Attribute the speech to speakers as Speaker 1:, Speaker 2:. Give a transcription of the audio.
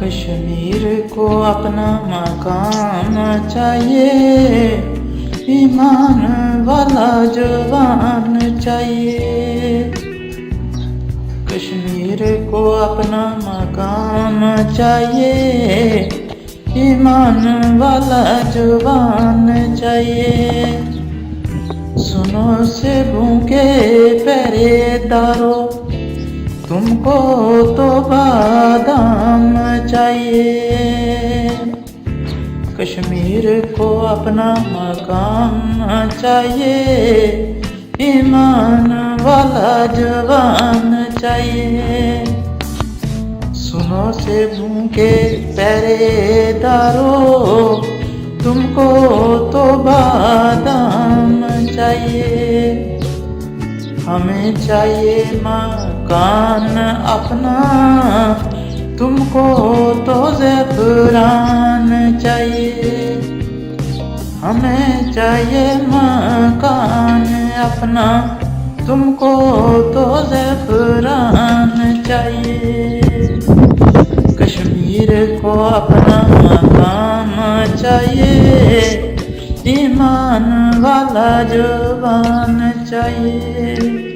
Speaker 1: कश्मीर को अपना मकान चाहिए, ईमान वाला जवान चाहिए। कश्मीर को अपना मकान चाहिए, ईमान वाला जवान चाहिए। सुनो से भूखे पहरेदारों, तुमको तो बादाम चाहिए। कश्मीर को अपना मकान चाहिए, ईमान वाला जवान चाहिए। सुनो से भूखे पहरेदारों, तुमको तो बादाम चाहिए। हमें चाहिए मकान अपना, तुमको तो ज़ैफ़रान चाहिए। हमें चाहिए मकान अपना, तुमको तो ज़ैफ़रान चाहिए। कश्मीर को अपना मकान चाहिए, ईमान वाला जवान चाहिए।